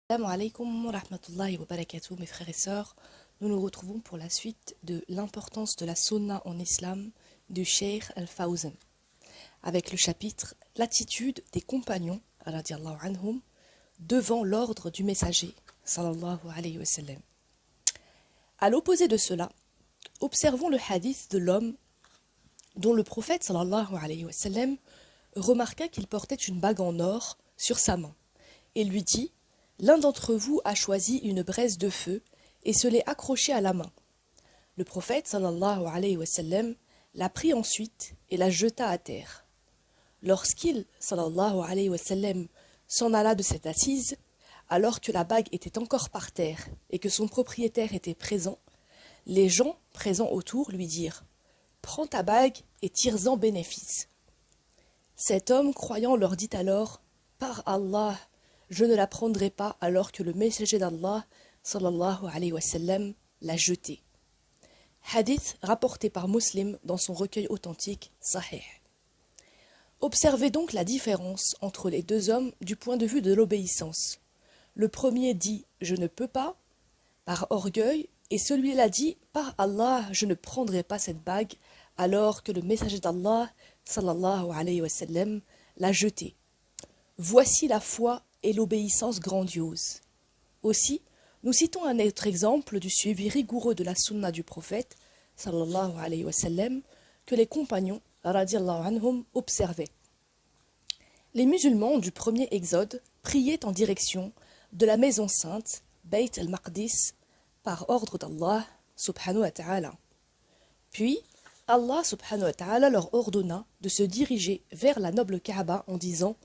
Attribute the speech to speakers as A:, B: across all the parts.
A: Assalamu alaikum wa rahmatullahi wa barakatuh, mes frères et sœurs. Nous nous retrouvons pour la suite de l'importance de la sunna en islam du Cheikh Al-Fawzan, avec le chapitre l'attitude des compagnons radiyallahu anhum devant l'ordre du messager sallallahu alayhi wa sallam. À l'opposé de cela, observons le hadith de l'homme dont le prophète sallallahu alayhi wa sallam remarqua qu'il portait une bague en or sur sa main et lui dit: l'un d'entre vous a choisi une braise de feu et se l'est accrochée à la main. Le prophète sallallahu alayhi wa sallam la prit ensuite et la jeta à terre. Lorsqu'il sallallahu alayhi wa sallam s'en alla de cette assise, alors que la bague était encore par terre et que son propriétaire était présent, les gens présents autour lui dirent: prends ta bague et tire-en bénéfice. Cet homme croyant leur dit alors: par Allah, je ne la prendrai pas, alors que le messager d'Allah sallallahu alayhi wa sallam l'a jetée. Hadith rapporté par Muslim dans son recueil authentique Sahih. Observez donc la différence entre les deux hommes du point de vue de l'obéissance. Le premier dit « je ne peux pas » par orgueil, et celui-là dit « par Allah, je ne prendrai pas cette bague » alors que le messager d'Allah sallallahu alayhi wa sallam l'a jetée. Voici la foi et l'obéissance grandiose. Aussi, nous citons un autre exemple du suivi rigoureux de la sunna du prophète sallallahu alayhi wa sallam que les compagnons radiyallahu anhum observaient. Les musulmans du premier exode priaient en direction de la maison sainte Bayt al-Maqdis par ordre d'Allah subhanahu wa ta'ala. Puis Allah subhanahu wa ta'ala leur ordonna de se diriger vers la noble Kaaba en disant: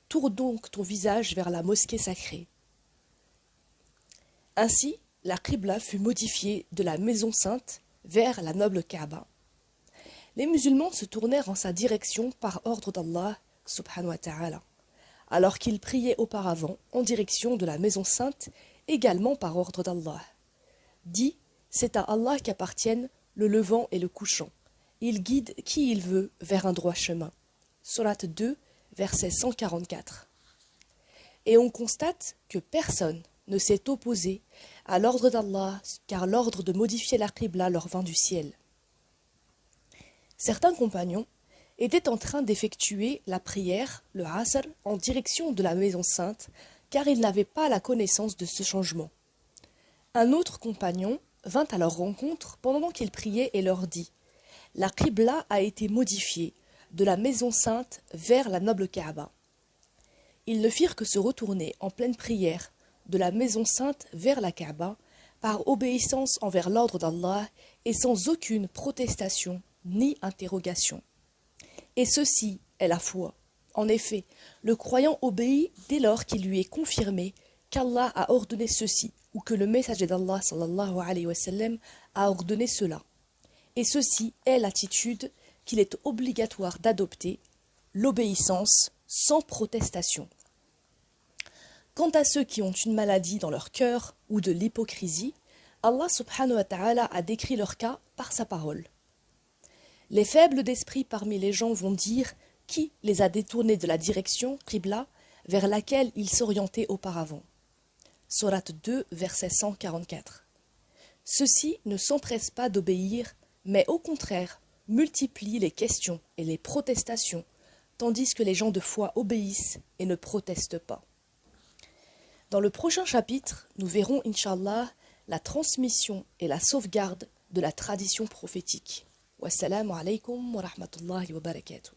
A: tourne donc ton visage vers la mosquée sacrée. Ainsi, la qibla fut modifiée de la maison sainte vers la noble Kaaba. Les musulmans se tournèrent en sa direction par ordre d'Allah subhanahu wa ta'ala, alors qu'ils priaient auparavant en direction de la maison sainte, également par ordre d'Allah. Dit: c'est à Allah qu'appartiennent le levant et le couchant. Il guide qui il veut vers un droit chemin. Sourate 2, verset 144. Et on constate que personne ne s'est opposé à l'ordre d'Allah, car l'ordre de modifier la qibla leur vint du ciel. Certains compagnons étaient en train d'effectuer la prière, le asr, en direction de la maison sainte, car ils n'avaient pas la connaissance de ce changement. Un autre compagnon vint à leur rencontre pendant qu'ils priaient et leur dit: la qibla a été modifiée de la maison sainte vers la noble Kaaba. Ils ne firent que se retourner en pleine prière de la maison sainte vers la Kaaba par obéissance envers l'ordre d'Allah et sans aucune protestation ni interrogation. Et ceci est la foi. En effet, le croyant obéit dès lors qu'il lui est confirmé qu'Allah a ordonné ceci ou que le messager d'Allah sallallahu alayhi wa sallam a ordonné cela. Et ceci est l'attitude qu'il est obligatoire d'adopter, l'obéissance sans protestation. Quant à ceux qui ont une maladie dans leur cœur ou de l'hypocrisie, Allah subhanahu wa ta'ala a décrit leur cas par sa parole. Les faibles d'esprit parmi les gens vont dire qui les a détournés de la direction qibla vers laquelle ils s'orientaient auparavant. Sourate 2, verset 144. Ceux-ci ne s'empressent pas d'obéir, mais au contraire multiplient les questions et les protestations, tandis que les gens de foi obéissent et ne protestent pas. Dans le prochain chapitre, nous verrons, Inch'Allah, la transmission et la sauvegarde de la tradition prophétique. Wassalamu alaikum wa rahmatullahi wa barakatuh.